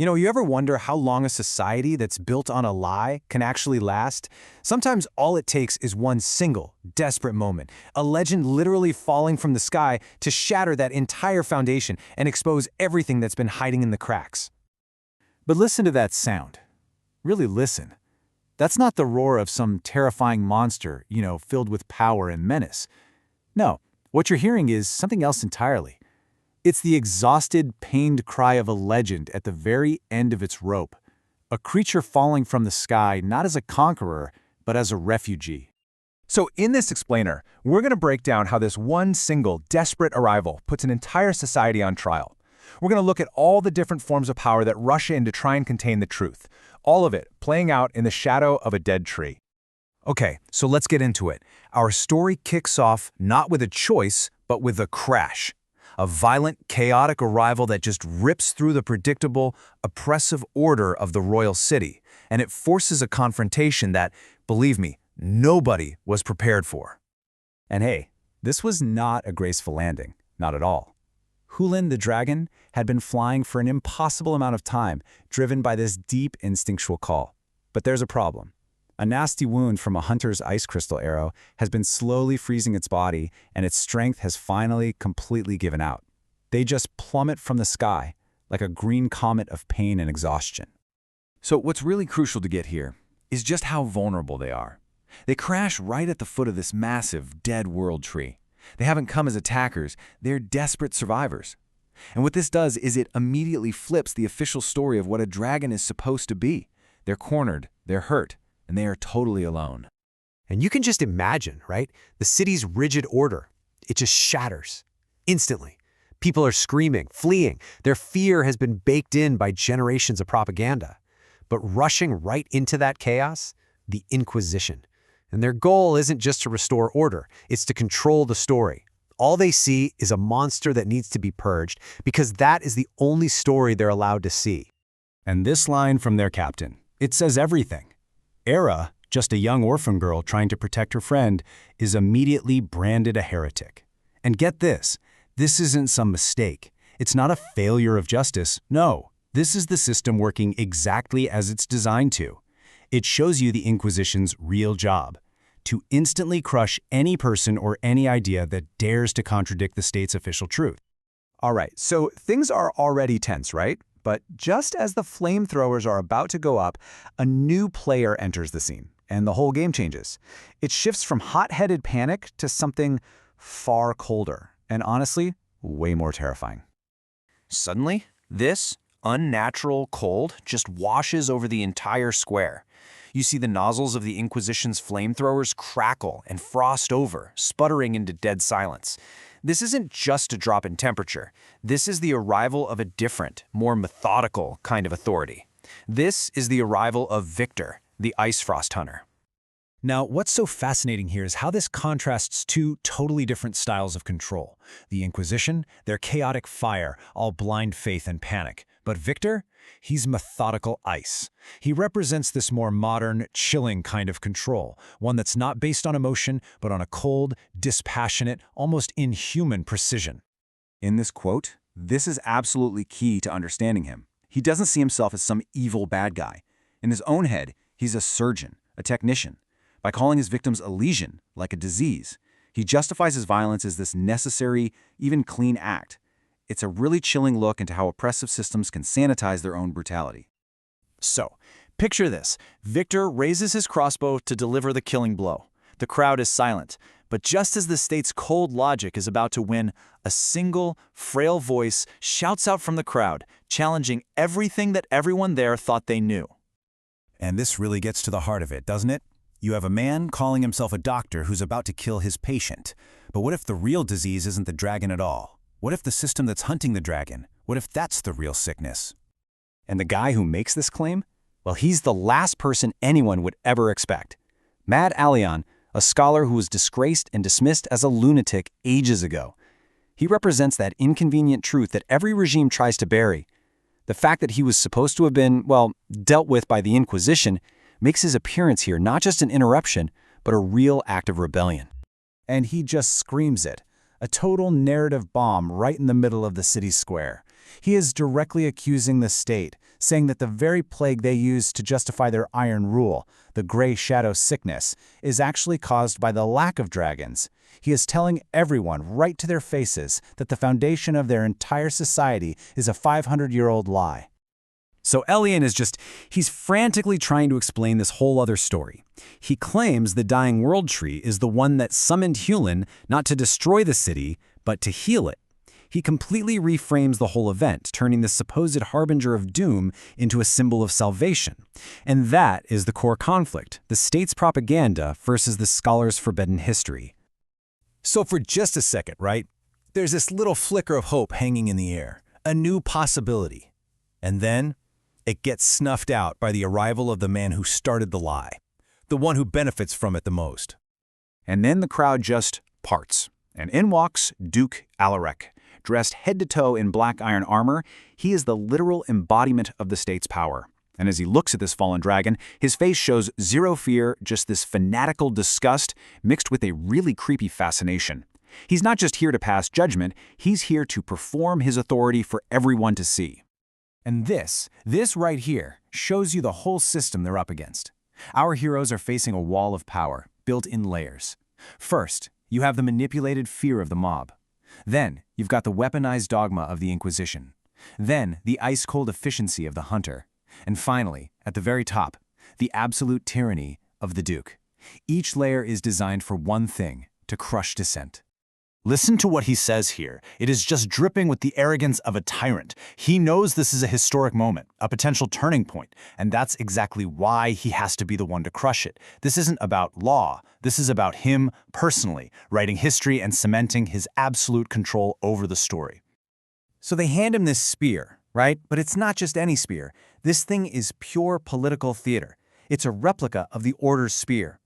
You ever wonder how long a society that's built on a lie can actually last? Sometimes all it takes is one single, desperate moment, a legend literally falling from the sky to shatter that entire foundation and expose everything that's been hiding in the cracks. But listen to that sound. Really listen. That's not the roar of some terrifying monster, filled with power and menace. No, what you're hearing is something else entirely. It's the exhausted, pained cry of a legend at the very end of its rope. A creature falling from the sky not as a conqueror, but as a refugee. So in this explainer, we're going to break down how this one single, desperate arrival puts an entire society on trial. We're going to look at all the different forms of power that rush in to try and contain the truth. All of it playing out in the shadow of a dead tree. Okay, so let's get into it. Our story kicks off not with a choice, but with a crash. A violent, chaotic arrival that just rips through the predictable, oppressive order of the royal city, and it forces a confrontation that, believe me, nobody was prepared for. And hey, this was not a graceful landing, not at all. Hulin the dragon had been flying for an impossible amount of time, driven by this deep instinctual call. But there's a problem. A nasty wound from a hunter's ice crystal arrow has been slowly freezing its body, and its strength has finally completely given out. They just plummet from the sky, like a green comet of pain and exhaustion. So what's really crucial to get here is just how vulnerable they are. They crash right at the foot of this massive, dead world tree. They haven't come as attackers, they're desperate survivors. And what this does is it immediately flips the official story of what a dragon is supposed to be. They're cornered, they're hurt, and they are totally alone. And you can just imagine, right? The city's rigid order. It just shatters. Instantly. People are screaming, fleeing. Their fear has been baked in by generations of propaganda. But rushing right into that chaos, the Inquisition. And their goal isn't just to restore order, it's to control the story. All they see is a monster that needs to be purged, because that is the only story they're allowed to see. And this line from their captain, it says everything. Era, just a young orphan girl trying to protect her friend, is immediately branded a heretic. And get this isn't some mistake. It's not a failure of justice. No, this is the system working exactly as it's designed to. It shows you the Inquisition's real job, to instantly crush any person or any idea that dares to contradict the state's official truth. All right, so things are already tense, right? But just as the flamethrowers are about to go up, a new player enters the scene, and the whole game changes. It shifts from hot-headed panic to something far colder, and honestly, way more terrifying. Suddenly, this unnatural cold just washes over the entire square. You see the nozzles of the Inquisition's flamethrowers crackle and frost over, sputtering into dead silence. This isn't just a drop in temperature. This is the arrival of a different, more methodical kind of authority. This is the arrival of Victor, the Ice Frost Hunter. Now, what's so fascinating here is how this contrasts two totally different styles of control. The Inquisition, their chaotic fire, all blind faith and panic. But Victor, he's methodical ice. He represents this more modern, chilling kind of control, one that's not based on emotion, but on a cold, dispassionate, almost inhuman precision. In this quote, this is absolutely key to understanding him. He doesn't see himself as some evil bad guy. In his own head, he's a surgeon, a technician. By calling his victims a lesion, like a disease, he justifies his violence as this necessary, even clean act. It's a really chilling look into how oppressive systems can sanitize their own brutality. So, picture this. Victor raises his crossbow to deliver the killing blow. The crowd is silent, but just as the state's cold logic is about to win, a single, frail voice shouts out from the crowd, challenging everything that everyone there thought they knew. And this really gets to the heart of it, doesn't it? You have a man calling himself a doctor who's about to kill his patient. But what if the real disease isn't the dragon at all? What if the system that's hunting the dragon, what if that's the real sickness? And the guy who makes this claim? Well, he's the last person anyone would ever expect. Mad Allion, a scholar who was disgraced and dismissed as a lunatic ages ago. He represents that inconvenient truth that every regime tries to bury. The fact that he was supposed to have been, well, dealt with by the Inquisition makes his appearance here not just an interruption, but a real act of rebellion. And he just screams it. A total narrative bomb right in the middle of the city square. He is directly accusing the state, saying that the very plague they use to justify their iron rule, the gray shadow sickness, is actually caused by the lack of dragons. He is telling everyone right to their faces that the foundation of their entire society is a 500-year-old lie. So Elian he's frantically trying to explain this whole other story. He claims the dying world tree is the one that summoned Hulin not to destroy the city, but to heal it. He completely reframes the whole event, turning the supposed harbinger of doom into a symbol of salvation. And that is the core conflict, the state's propaganda versus the scholar's forbidden history. So for just a second, right? There's this little flicker of hope hanging in the air, a new possibility. And then it gets snuffed out by the arrival of the man who started the lie, the one who benefits from it the most. And then the crowd just parts. And in walks Duke Alarek. Dressed head to toe in black iron armor, he is the literal embodiment of the state's power. And as he looks at this fallen dragon, his face shows zero fear, just this fanatical disgust mixed with a really creepy fascination. He's not just here to pass judgment, he's here to perform his authority for everyone to see. And this right here, shows you the whole system they're up against. Our heroes are facing a wall of power, built in layers. First, you have the manipulated fear of the mob. Then, you've got the weaponized dogma of the Inquisition. Then, the ice-cold efficiency of the hunter. And finally, at the very top, the absolute tyranny of the Duke. Each layer is designed for one thing, to crush dissent. Listen to what he says here. It is just dripping with the arrogance of a tyrant. He knows this is a historic moment, a potential turning point, and that's exactly why he has to be the one to crush it. This isn't about law. This is about him personally, writing history and cementing his absolute control over the story. So they hand him this spear, right? But it's not just any spear. This thing is pure political theater. It's a replica of the Order's spear.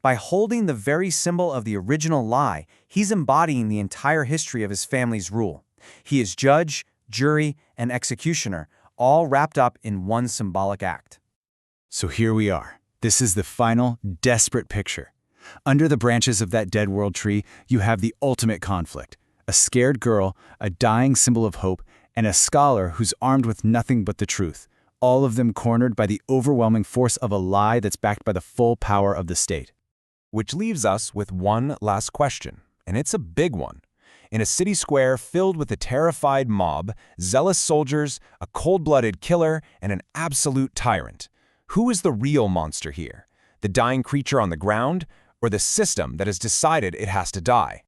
By holding the very symbol of the original lie, he's embodying the entire history of his family's rule. He is judge, jury, and executioner, all wrapped up in one symbolic act. So here we are. This is the final, desperate picture. Under the branches of that dead world tree, you have the ultimate conflict. A scared girl, a dying symbol of hope, and a scholar who's armed with nothing but the truth. All of them cornered by the overwhelming force of a lie that's backed by the full power of the state. Which leaves us with one last question, and it's a big one. In a city square filled with a terrified mob, zealous soldiers, a cold-blooded killer, and an absolute tyrant, who is the real monster here? The dying creature on the ground, or the system that has decided it has to die?